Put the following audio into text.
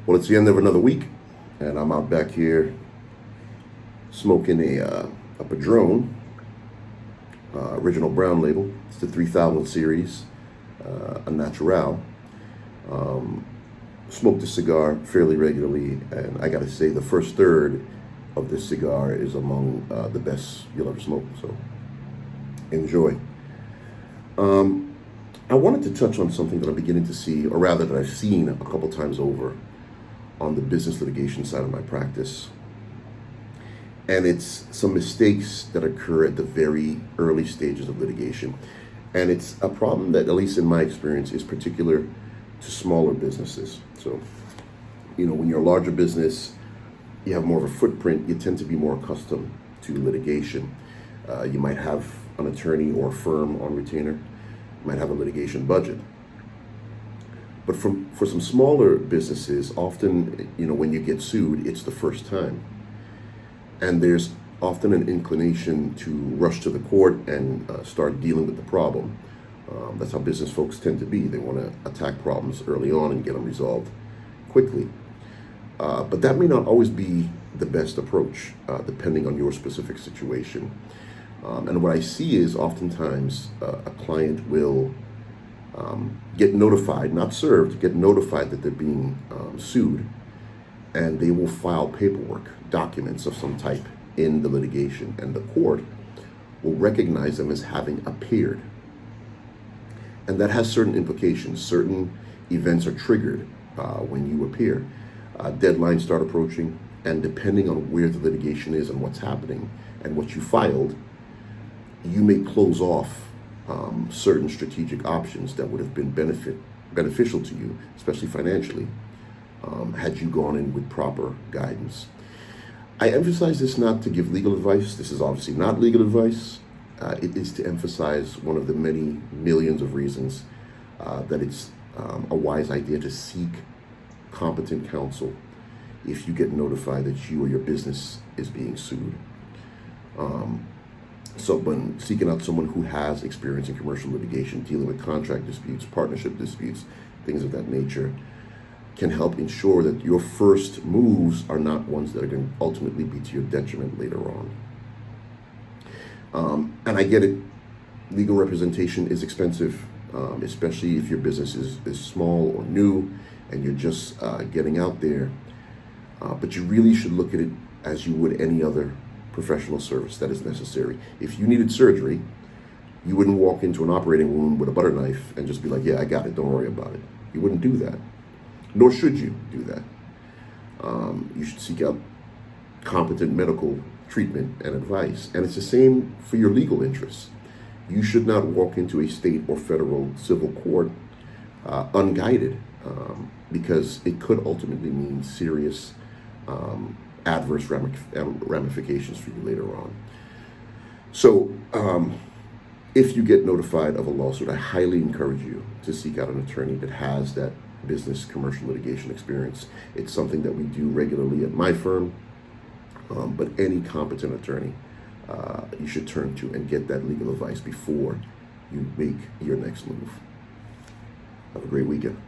Well, it's the end of another week, and I'm out back here smoking a Padron, original brown label. It's the 3000 series, a natural. Smoke this cigar fairly regularly, and I gotta say, the first third of this cigar is among the best you'll ever smoke. So enjoy. I wanted to touch on something that I'm beginning to see, or rather that I've seen a couple times over on the business litigation side of my practice. And it's some mistakes that occur at the very early stages of litigation. And it's a problem that, at least in my experience, is particular to smaller businesses. So, when you're a larger business, you have more of a footprint, you tend to be more accustomed to litigation. You might have an attorney or a firm on retainer, you might have a litigation budget. But for some smaller businesses, often, when you get sued, it's the first time. And there's often an inclination to rush to the court and start dealing with the problem. That's how business folks tend to be. They want to attack problems early on and get them resolved quickly. But that may not always be the best approach, depending on your specific situation. And what I see is oftentimes a client will get notified, not served, get notified that they're being sued, and they will file paperwork, documents of some type in the litigation, and the court will recognize them as having appeared. And that has certain implications. Certain events are triggered when you appear. Deadlines start approaching, and depending on where the litigation is and what's happening and what you filed, you may close off certain strategic options that would have been beneficial to you, especially financially, had you gone in with proper guidance. I emphasize this not to give legal advice. This is obviously not legal advice. It is to emphasize one of the many millions of reasons that it's a wise idea to seek competent counsel if you get notified that you or your business is being sued. So when seeking out someone who has experience in commercial litigation, dealing with contract disputes, partnership disputes, things of that nature, can help ensure that your first moves are not ones that are going to ultimately be to your detriment later on. And I get it, legal representation is expensive, especially if your business is small or new and you're just getting out there. But you really should look at it as you would any other professional service that is necessary. If you needed surgery, you wouldn't walk into an operating room with a butter knife and just be like, yeah, I got it, don't worry about it. You wouldn't do that. Nor should you do that. You should seek out competent medical treatment and advice. And it's the same for your legal interests. You should not walk into a state or federal civil court unguided, because it could ultimately mean serious adverse ramifications for you later on. So if you get notified of a lawsuit, I highly encourage you to seek out an attorney that has that business commercial litigation experience. It's something that we do regularly at my firm, but any competent attorney you should turn to and get that legal advice before you make your next move. Have a great weekend.